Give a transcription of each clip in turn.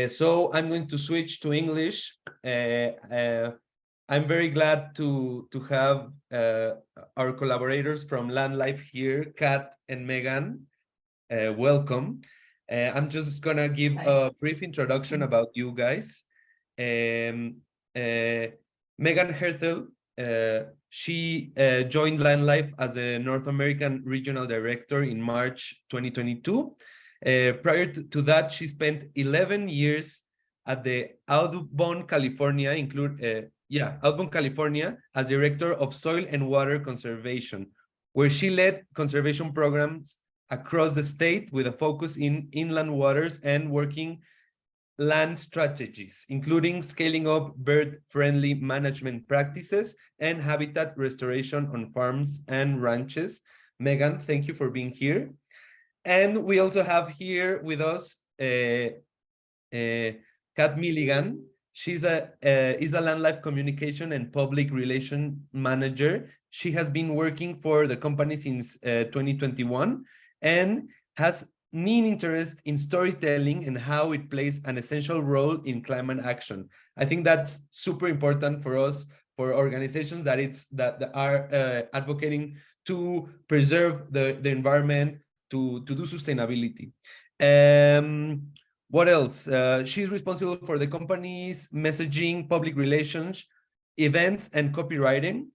So I'm going to switch to English. I'm very glad to have our collaborators from Land Life here, Kat and Megan. Welcome. I'm just gonna give a brief introduction about you guys. Megan Hertel, she joined Land Life as a North American Regional Director in March 2022. Prior to that, she spent 11 years at the Audubon, California, Audubon, California, as Director of Soil and Water Conservation, where she led conservation programs across the state with a focus in inland waters and working land strategies, including scaling up bird-friendly management practices and habitat restoration on farms and ranches. Megan, thank you for being here. And we also have here with us Kat Milligan. She's is a land life communication and public relation manager. She has been working for the company since 2021 and has keen interest in storytelling and how it plays an essential role in climate action. I think that's super important for us, for organizations that are advocating to preserve the environment, to do sustainability. What else? She's responsible for the company's messaging, public relations, events, and copywriting.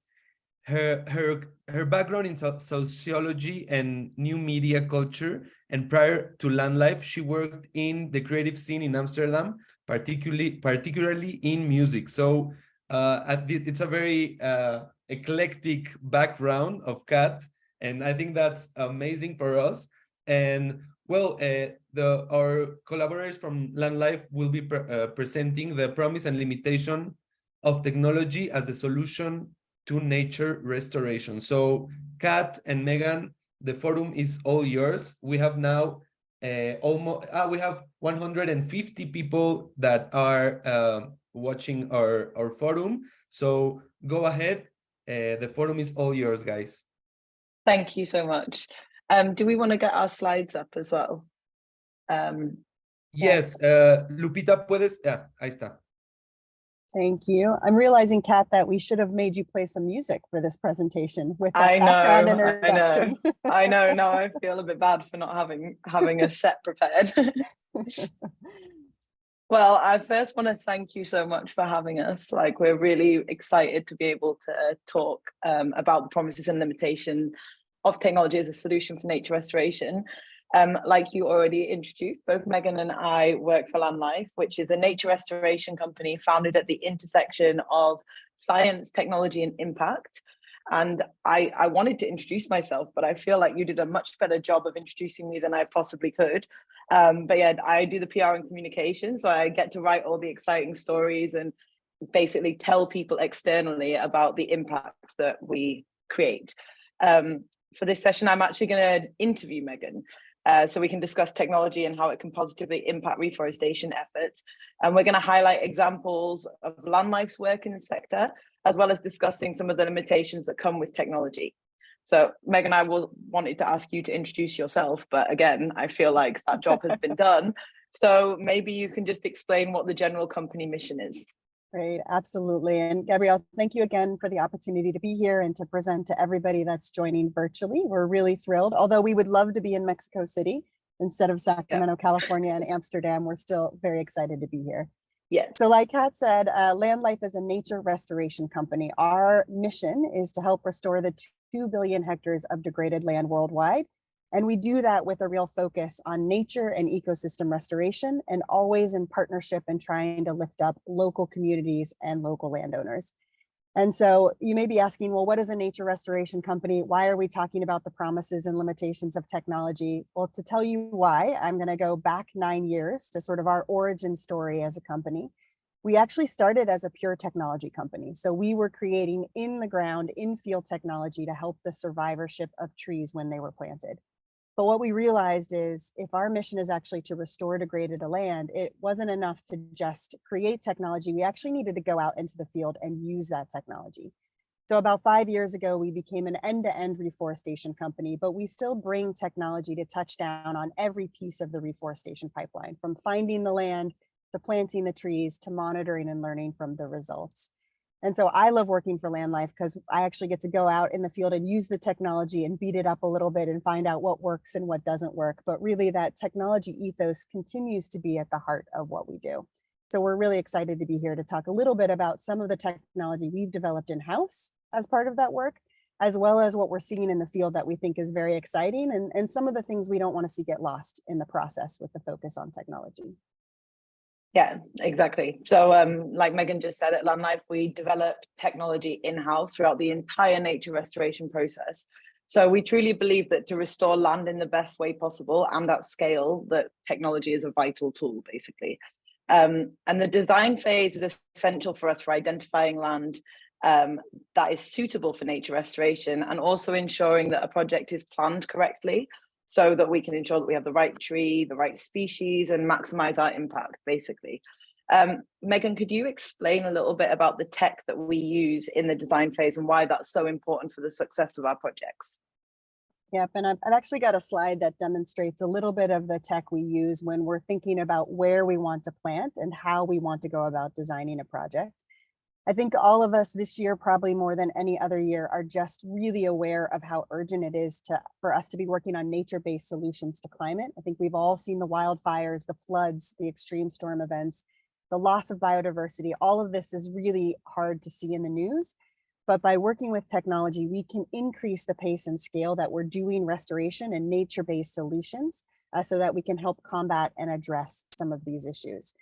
Her background in sociology and new media culture, and prior to Land Life, she worked in the creative scene in Amsterdam, particularly in music. So it's a very eclectic background of Kat, and I think that's amazing for us. And well, our collaborators from Land Life will be presenting the promise and limitation of technology as a solution to nature restoration. So Kat and Megan, the forum is all yours. We have now we have 150 people that are watching our forum. So go ahead. The forum is all yours, guys. Thank you so much. Do we want to get our slides up as well? Yes, Lupita, puedes. Ahí está. Thank you. I'm realizing, Kat, that we should have made you play some music for this presentation with that background introduction. I know. Now I feel a bit bad for not having a set prepared. Well, I first want to thank you so much for having us. Like, we're really excited to be able to talk about the promises and limitations of technology as a solution for nature restoration. Like you already introduced, both Megan and I work for Land Life, which is a nature restoration company founded at the intersection of science, technology, and impact. And I wanted to introduce myself, but I feel like you did a much better job of introducing me than I possibly could. But yeah, I do the PR and communication, so I get to write all the exciting stories and basically tell people externally about the impact that we create. For this session, I'm actually going to interview Megan, so we can discuss technology and how it can positively impact reforestation efforts. And we're going to highlight examples of Land Life's work in the sector, as well as discussing some of the limitations that come with technology. So Megan, I wanted to ask you to introduce yourself, but again, I feel like that job has been done. So maybe you can just explain what the general company mission is. Great, absolutely. And Gabrielle, thank you again for the opportunity to be here and to present to everybody that's joining virtually. We're really thrilled, although we would love to be in Mexico City instead of Sacramento, California, and Amsterdam. We're still very excited to be here. Yes. So like Kat said, Land Life is a nature restoration company. Our mission is to help restore the 2 billion hectares of degraded land worldwide. And we do that with a real focus on nature and ecosystem restoration, and always in partnership and trying to lift up local communities and local landowners. And so you may be asking, well, what is a nature restoration company? Why are we talking about the promises and limitations of technology? Well, to tell you why, I'm going to go back 9 years to sort of our origin story as a company. We actually started as a pure technology company. So we were creating in the ground, in field technology to help the survivorship of trees when they were planted. But what we realized is if our mission is actually to restore degraded land, it wasn't enough to just create technology. We actually needed to go out into the field and use that technology. So about 5 years ago, we became an end-to-end reforestation company, but we still bring technology to touch down on every piece of the reforestation pipeline, from finding the land to planting the trees, to monitoring and learning from the results. And so I love working for Land Life because I actually get to go out in the field and use the technology and beat it up a little bit and find out what works and what doesn't work. But really that technology ethos continues to be at the heart of what we do. So we're really excited to be here to talk a little bit about some of the technology we've developed in-house as part of that work, as well as what we're seeing in the field that we think is very exciting, and some of the things we don't want to see get lost in the process with the focus on technology. Yeah, exactly. So like Megan just said, at Land Life, we develop technology in-house throughout the entire nature restoration process. So we truly believe that to restore land in the best way possible and at scale, that technology is a vital tool, basically. And the design phase is essential for us for identifying land that is suitable for nature restoration, and also ensuring that a project is planned correctly, so that we can ensure that we have the right tree, the right species, and maximize our impact, basically. Megan, could you explain a little bit about the tech that we use in the design phase and why that's so important for the success of our projects? Yep, and I've actually got a slide that demonstrates a little bit of the tech we use when we're thinking about where we want to plant and how we want to go about designing a project. I think all of us this year, probably more than any other year, are just really aware of how urgent it is for us to be working on nature-based solutions to climate. I think we've all seen the wildfires, the floods, the extreme storm events, the loss of biodiversity. All of this is really hard to see in the news. But by working with technology, we can increase the pace and scale that we're doing restoration and nature-based solutions so that we can help combat and address some of these issues.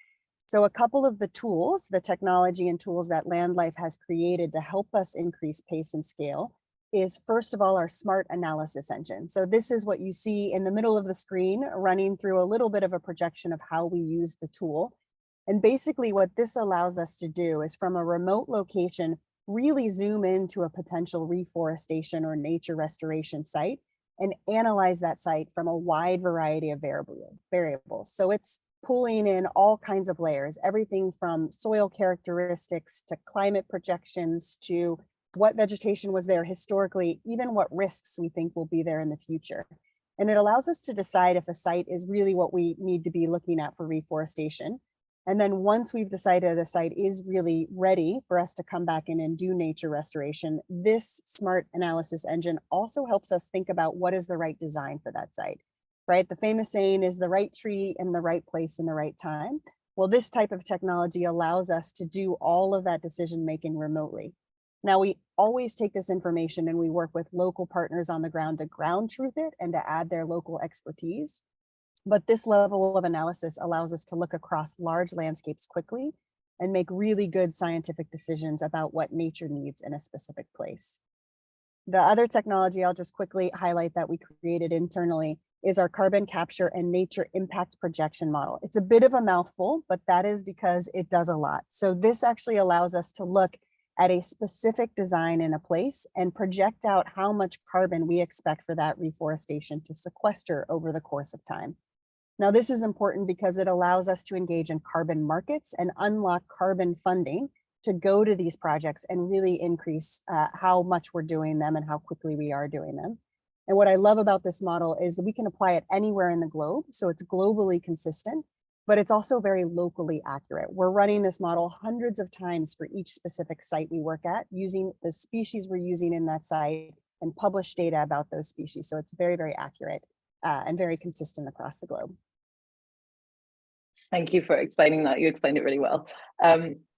So a couple of the tools, the technology and tools that Land Life has created to help us increase pace and scale is, first of all, our smart analysis engine. So this is what you see in the middle of the screen, running through a little bit of a projection of how we use the tool. And basically what this allows us to do is, from a remote location, really zoom into a potential reforestation or nature restoration site and analyze that site from a wide variety of variables. So it's pulling in all kinds of layers, everything from soil characteristics to climate projections to what vegetation was there historically, even what risks we think will be there in the future. And it allows us to decide if a site is really what we need to be looking at for reforestation. And then once we've decided a site is really ready for us to come back in and do nature restoration, this smart analysis engine also helps us think about what is the right design for that site. Right? The famous saying is the right tree in the right place in the right time. Well, this type of technology allows us to do all of that decision making remotely. Now, we always take this information and we work with local partners on the ground to ground truth it and to add their local expertise. But this level of analysis allows us to look across large landscapes quickly and make really good scientific decisions about what nature needs in a specific place. The other technology I'll just quickly highlight that we created internally is our carbon capture and nature impact projection model. It's a bit of a mouthful, but that is because it does a lot. So this actually allows us to look at a specific design in a place and project out how much carbon we expect for that reforestation to sequester over the course of time. Now, this is important because it allows us to engage in carbon markets and unlock carbon funding to go to these projects and really increase how much we're doing them and how quickly we are doing them. And what I love about this model is that we can apply it anywhere in the globe. So it's globally consistent, but it's also very locally accurate. We're running this model hundreds of times for each specific site we work at, using the species we're using in that site and published data about those species. So it's very, very accurate and very consistent across the globe. Thank you for explaining that. You explained it really well.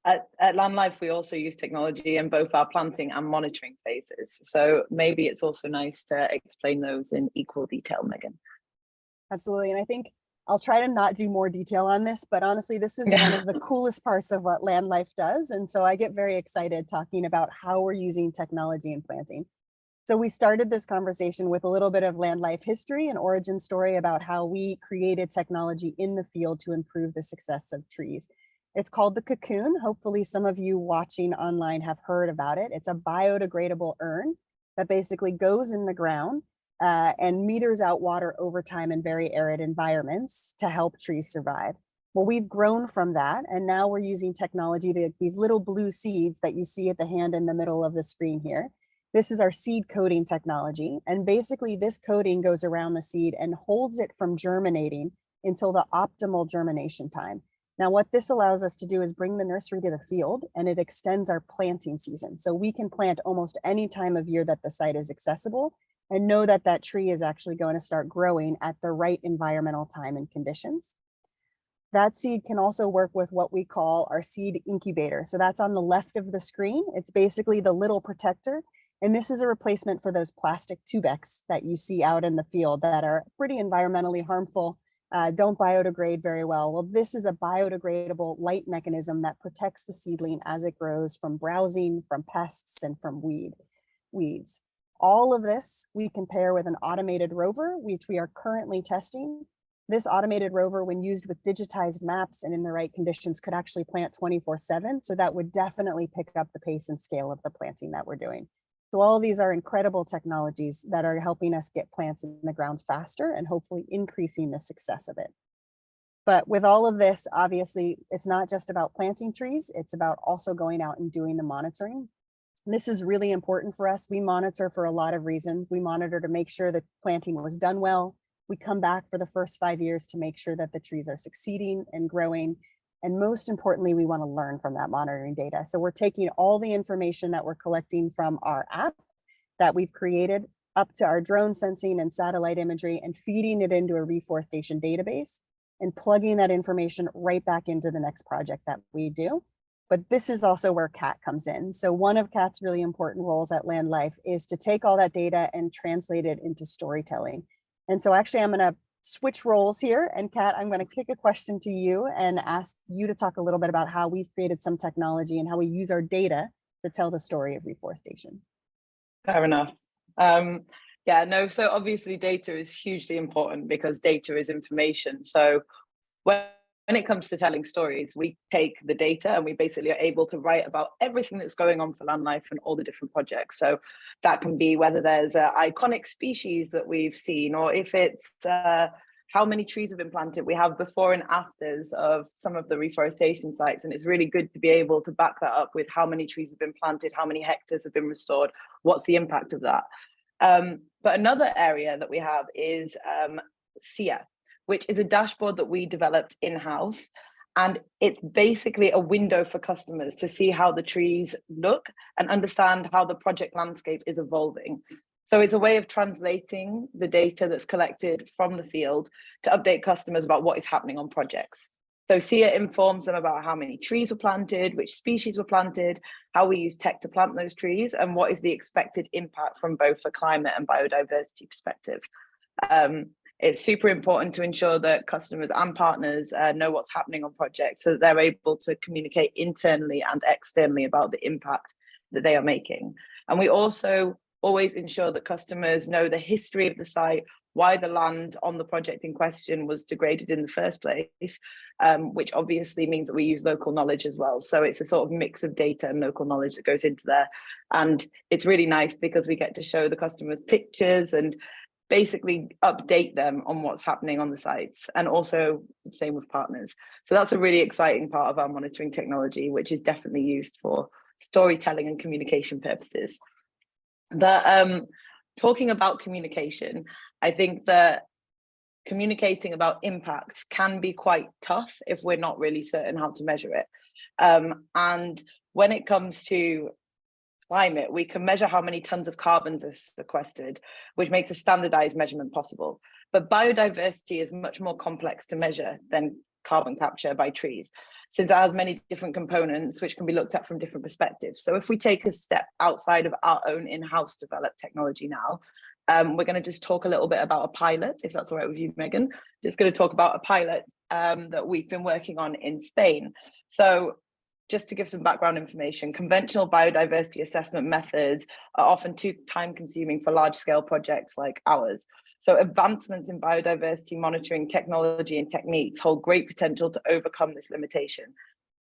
At Land Life, we also use technology in both our planting and monitoring phases. So maybe it's also nice to explain those in equal detail, Megan. Absolutely. And I think I'll try to not do more detail on this, but honestly, this is one of the coolest parts of what Land Life does. And so I get very excited talking about how we're using technology in planting. So we started this conversation with a little bit of Land Life history and origin story about how we created technology in the field to improve the success of trees. It's called the cocoon. Hopefully some of you watching online have heard about it. It's a biodegradable urn that basically goes in the ground and meters out water over time in very arid environments to help trees survive. Well, we've grown from that, and now we're using technology, these little blue seeds that you see at the hand in the middle of the screen here. This is our seed coating technology, and basically this coating goes around the seed and holds it from germinating until the optimal germination time. Now, what this allows us to do is bring the nursery to the field, and it extends our planting season. So we can plant almost any time of year that the site is accessible and know that that tree is actually going to start growing at the right environmental time and conditions. That seed can also work with what we call our seed incubator. So that's on the left of the screen. It's basically the little protector. And this is a replacement for those plastic tubex that you see out in the field that are pretty environmentally harmful, don't biodegrade very well. Well, this is a biodegradable light mechanism that protects the seedling as it grows from browsing, from pests, and from weeds. All of this we can pair with an automated rover, which we are currently testing. This automated rover, when used with digitized maps and in the right conditions, could actually plant 24/7. So that would definitely pick up the pace and scale of the planting that we're doing. So all of these are incredible technologies that are helping us get plants in the ground faster and hopefully increasing the success of it. But with all of this, obviously, it's not just about planting trees, it's about also going out and doing the monitoring. This is really important for us. We monitor for a lot of reasons. We monitor to make sure that planting was done well. We come back for the first 5 years to make sure that the trees are succeeding and growing. And most importantly, we want to learn from that monitoring data. So we're taking all the information that we're collecting from our app that we've created up to our drone sensing and satellite imagery and feeding it into a reforestation database and plugging that information right back into the next project that we do. But this is also where CAT comes in. So one of CAT's really important roles at Land Life is to take all that data and translate it into storytelling. And so actually I'm going to switch roles here. And Kat, I'm going to kick a question to you and ask you to talk a little bit about how we've created some technology and how we use our data to tell the story of reforestation. Fair enough. So obviously data is hugely important because data is information. So when it comes to telling stories, we take the data and we basically are able to write about everything that's going on for Land Life and all the different projects. So that can be whether there's an iconic species that we've seen, or if it's how many trees have been planted. We have before and afters of some of the reforestation sites, and it's really good to be able to back that up with how many trees have been planted, how many hectares have been restored, what's the impact of that. But another area that we have is SIA, which is a dashboard that we developed in-house. And it's basically a window for customers to see how the trees look and understand how the project landscape is evolving. So it's a way of translating the data that's collected from the field to update customers about what is happening on projects. So SIA informs them about how many trees were planted, which species were planted, how we use tech to plant those trees, and what is the expected impact from both a climate and biodiversity perspective. It's super important to ensure that customers and partners know what's happening on projects so that they're able to communicate internally and externally about the impact that they are making. And we also always ensure that customers know the history of the site, why the land on the project in question was degraded in the first place, which obviously means that we use local knowledge as well. So it's a sort of mix of data and local knowledge that goes into there. And it's really nice because we get to show the customers pictures and basically update them on what's happening on the sites, and also the same with partners. So that's a really exciting part of our monitoring technology, which is definitely used for storytelling and communication purposes. But talking about communication, I think that communicating about impact can be quite tough if we're not really certain how to measure it. And when it comes to climate, we can measure how many tons of carbon are sequestered, which makes a standardized measurement possible. But biodiversity is much more complex to measure than carbon capture by trees, since it has many different components which can be looked at from different perspectives. So if we take a step outside of our own in-house developed technology now, we're going to just talk a little bit about a pilot, if that's all right with you, Megan. Just going to talk about a pilot that we've been working on in Spain. So just to give some background information, conventional biodiversity assessment methods are often too time-consuming for large-scale projects like ours. So advancements in biodiversity monitoring technology and techniques hold great potential to overcome this limitation.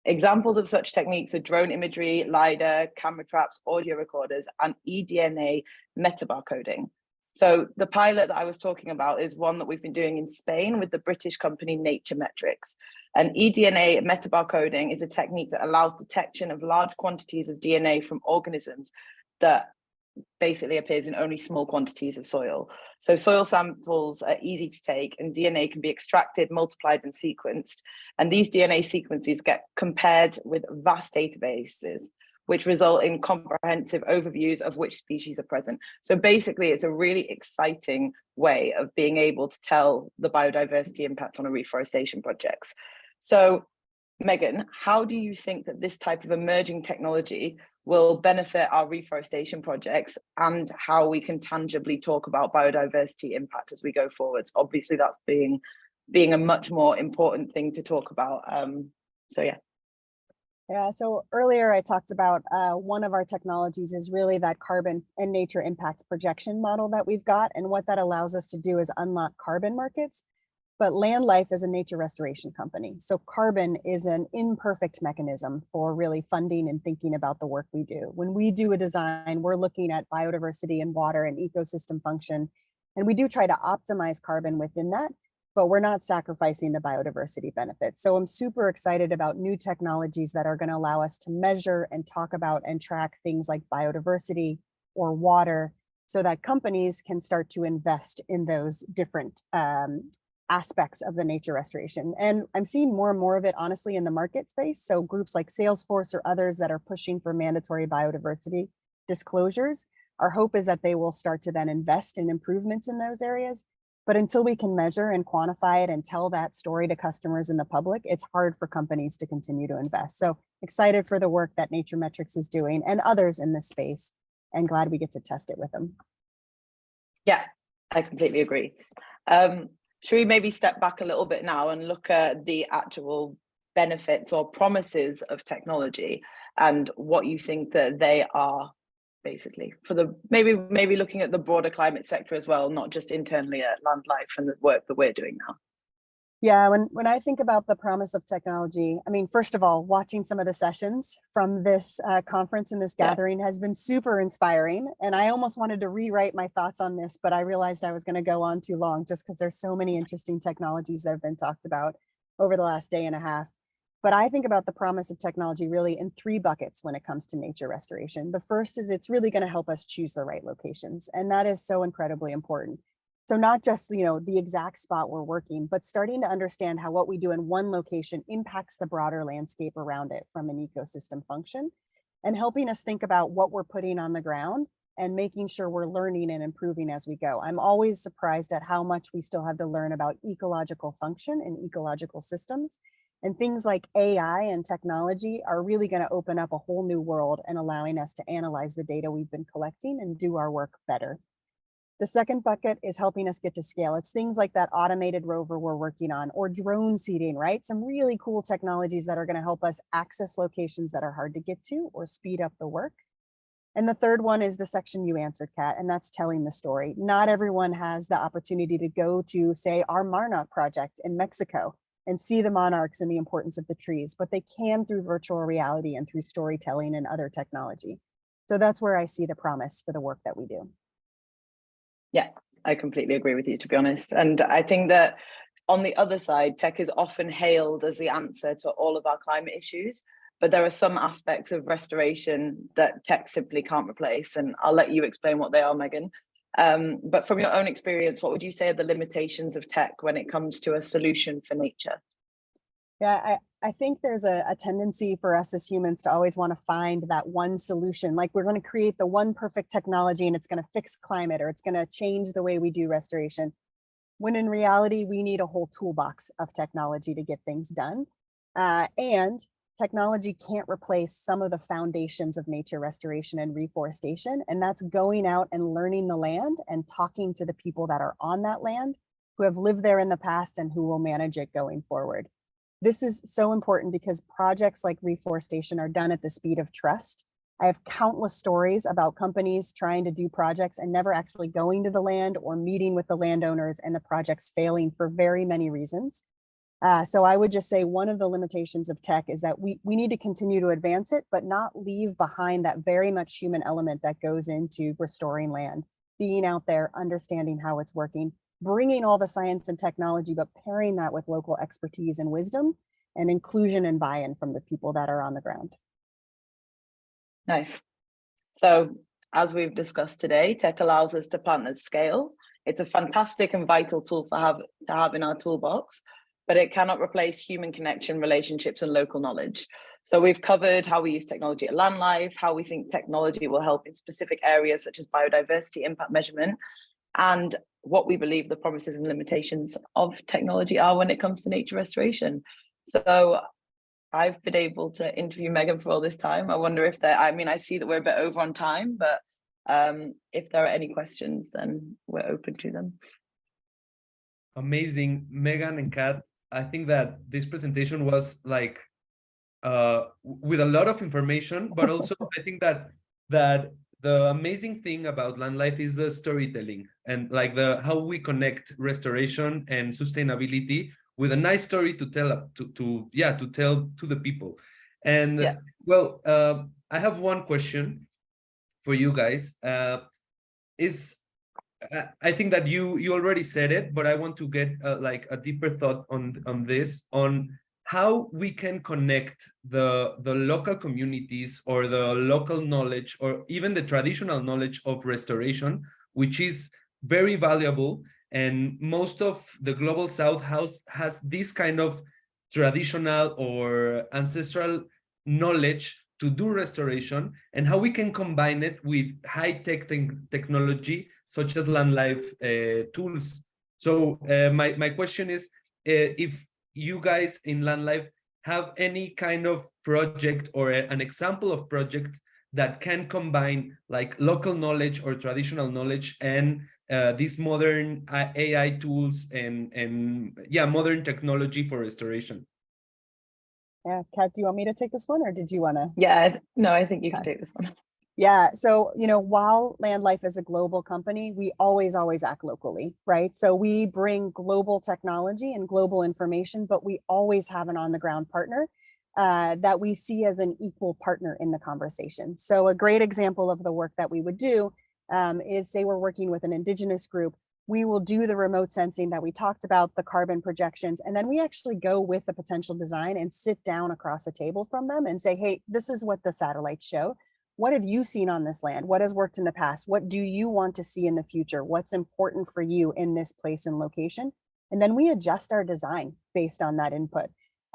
Examples of such techniques are drone imagery, LiDAR, camera traps, audio recorders, and eDNA metabarcoding. So the pilot that I was talking about is one that we've been doing in Spain with the British company Nature Metrics. And eDNA metabarcoding is a technique that allows detection of large quantities of DNA from organisms that basically appears in only small quantities of soil. So soil samples are easy to take, and DNA can be extracted, multiplied, and sequenced. And these DNA sequences get compared with vast databases, which result in comprehensive overviews of which species are present. So basically, it's a really exciting way of being able to tell the biodiversity impact on a reforestation projects. So Meghan, how do you think that this type of emerging technology will benefit our reforestation projects, and how we can tangibly talk about biodiversity impact as we go forwards? Obviously, that's being a much more important thing to talk about. So yeah. Yeah, so earlier I talked about one of our technologies is really that carbon and nature impact projection model that we've got. And what that allows us to do is unlock carbon markets. But Land Life is a nature restoration company. So carbon is an imperfect mechanism for really funding and thinking about the work we do. When we do a design, we're looking at biodiversity and water and ecosystem function. And we do try to optimize carbon within that, but we're not sacrificing the biodiversity benefits. So I'm super excited about new technologies that are going to allow us to measure and talk about and track things like biodiversity or water, so that companies can start to invest in those different aspects of the nature restoration. And I'm seeing more and more of it, honestly, in the market space. So groups like Salesforce or others that are pushing for mandatory biodiversity disclosures, our hope is that they will start to then invest in improvements in those areas. But until we can measure and quantify it and tell that story to customers and the public, it's hard for companies to continue to invest. So excited for the work that Nature Metrics is doing and others in this space, and glad we get to test it with them. Yeah, I completely agree. Should we maybe step back a little bit now and look at the actual benefits or promises of technology and what you think that they are, basically, for the maybe looking at the broader climate sector as well, not just internally at Land Life and the work that we're doing now? Yeah, when I think about the promise of technology, I mean, first of all, watching some of the sessions from this conference and this gathering has been super inspiring. And I almost wanted to rewrite my thoughts on this, but I realized I was going to go on too long just because there's so many interesting technologies that have been talked about over the last day and a half. But I think about the promise of technology really in three buckets when it comes to nature restoration. The first is it's really going to help us choose the right locations. And that is so incredibly important. So not just, the exact spot we're working, but starting to understand how what we do in one location impacts the broader landscape around it from an ecosystem function, and helping us think about what we're putting on the ground and making sure we're learning and improving as we go. I'm always surprised at how much we still have to learn about ecological function and ecological systems. And things like AI and technology are really going to open up a whole new world and allowing us to analyze the data we've been collecting and do our work better. The second bucket is helping us get to scale. It's things like that automated rover we're working on, or drone seeding, right? Some really cool technologies that are going to help us access locations that are hard to get to or speed up the work. And the third one is the section you answered, Kat, and that's telling the story. Not everyone has the opportunity to go to, say, our Monarch project in Mexico and see the monarchs and the importance of the trees, but they can through virtual reality and through storytelling and other technology. So that's where I see the promise for the work that we do. Yeah, I completely agree with you, to be honest. And I think that on the other side, tech is often hailed as the answer to all of our climate issues, but there are some aspects of restoration that tech simply can't replace. And I'll let you explain what they are, Meghan. But from your own experience, what would you say are the limitations of tech when it comes to a solution for nature? Yeah, I think there's a tendency for us as humans to always want to find that one solution. Like we're going to create the one perfect technology and it's going to fix climate or it's going to change the way we do restoration. When in reality, we need a whole toolbox of technology to get things done. And technology can't replace some of the foundations of nature restoration and reforestation. And that's going out and learning the land and talking to the people that are on that land, who have lived there in the past and who will manage it going forward. This is so important because projects like reforestation are done at the speed of trust. I have countless stories about companies trying to do projects and never actually going to the land or meeting with the landowners, and the projects failing for very many reasons. So I would just say one of the limitations of tech is that we need to continue to advance it, but not leave behind that very much human element that goes into restoring land, being out there, understanding how it's working, bringing all the science and technology, but pairing that with local expertise and wisdom and inclusion and buy-in from the people that are on the ground. Nice. So as we've discussed today, tech allows us to plant at scale. It's a fantastic and vital tool to have in our toolbox, but it cannot replace human connection, relationships, and local knowledge. So we've covered how we use technology at land life, how we think technology will help in specific areas such as biodiversity impact measurement, and what we believe the promises and limitations of technology are when it comes to nature restoration. So I've been able to interview Meghan for all this time. I wonder if I see that we're a bit over on time, but if there are any questions, then we're open to them. Amazing, Meghan and Kat. I think that this presentation was like with a lot of information, but also I think that the amazing thing about land life is the storytelling and like how we connect restoration and sustainability with a nice story to tell to tell to the people. And well, I have one question for you guys. I think that you already said it, but I want to get like a deeper thought on this, on how we can connect the local communities or the local knowledge or even the traditional knowledge of restoration, which is very valuable. And most of the global South has this kind of traditional or ancestral knowledge to do restoration, and how we can combine it with high-tech technology such as land life tools. So my question is, if you guys in land life have any kind of project or an example of project that can combine like local knowledge or traditional knowledge and these modern AI tools and modern technology for restoration. Yeah, Kat, do you want me to take this one, or did you want to? Yeah, no, I think you can take this one. Yeah, so, while Land Life is a global company, we always act locally, right? So we bring global technology and global information, but we always have an on-the-ground partner that we see as an equal partner in the conversation. So a great example of the work that we would do is, say we're working with an indigenous group, we will do the remote sensing that we talked about, the carbon projections, and then we actually go with the potential design and sit down across a table from them and say, hey, this is what the satellites show. What have you seen on this land? What has worked in the past? What do you want to see in the future? What's important for you in this place and location? And then we adjust our design based on that input,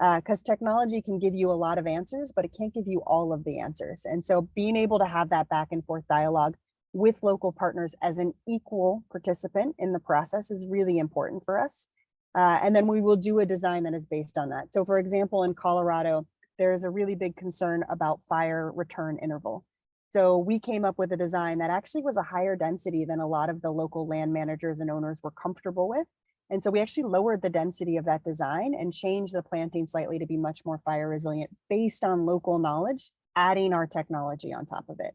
because technology can give you a lot of answers, but it can't give you all of the answers. And so being able to have that back and forth dialogue with local partners as an equal participant in the process is really important for us. And then we will do a design that is based on that. So for example, in Colorado, there is a really big concern about fire return interval. So we came up with a design that actually was a higher density than a lot of the local land managers and owners were comfortable with. And so we actually lowered the density of that design and changed the planting slightly to be much more fire resilient based on local knowledge, adding our technology on top of it.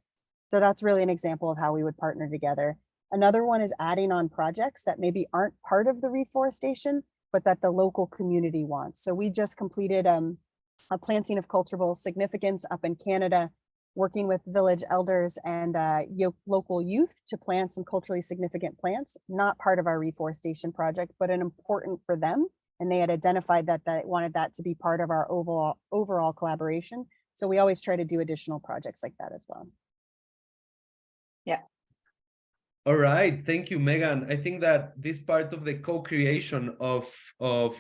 So that's really an example of how we would partner together. Another one is adding on projects that maybe aren't part of the reforestation, but that the local community wants. So we just completed a planting of cultural significance up in Canada, working with village elders and local youth to plant some culturally significant plants, not part of our reforestation project, but an important for them. And they had identified that they wanted that to be part of our overall collaboration. So we always try to do additional projects like that as well. Yeah. All right, thank you, Meghan. I think that this part of the co-creation of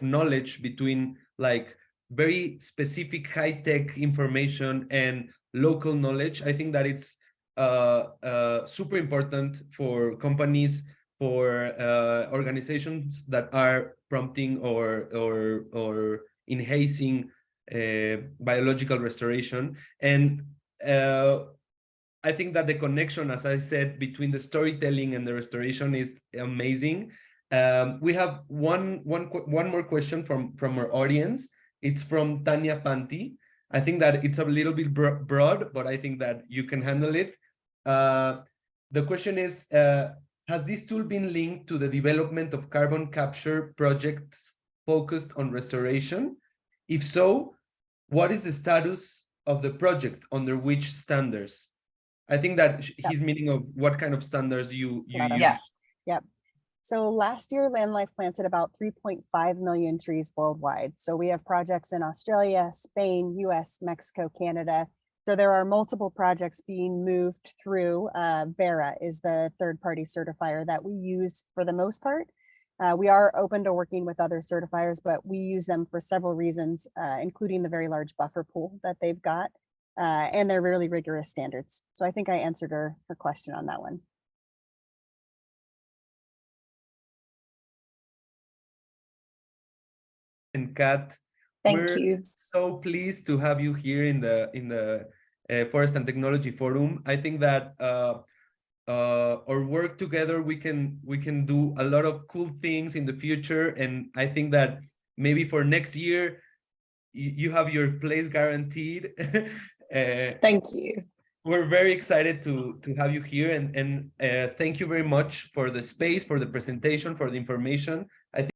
knowledge between like very specific high-tech information and local knowledge, I think that it's super important for companies, for organizations that are prompting or enhancing biological restoration. And I think that the connection, as I said, between the storytelling and the restoration is amazing. We have one more question from our audience. It's from Tanya Panti. I think that it's a little bit broad, but I think that you can handle it. The question is, has this tool been linked to the development of carbon capture projects focused on restoration? If so, what is the status of the project, under which standards? I think that he's meaning of what kind of standards you use. Yeah. Yep. So last year, Land Life planted about 3.5 million trees worldwide. So we have projects in Australia, Spain, US, Mexico, Canada. So there are multiple projects being moved through. Vera is the third-party certifier that we use for the most part. We are open to working with other certifiers, but we use them for several reasons, including the very large buffer pool that they've got, and their really rigorous standards. So I think I answered her question on that one. And Kat, Thank we're you. so pleased to have you here in the Forest and Technology Forum. I think that our work together, we can do a lot of cool things in the future, and I think that maybe for next year you have your place guaranteed. Thank you. We're very excited to have you here, and thank you very much for the space, for the presentation, for the information.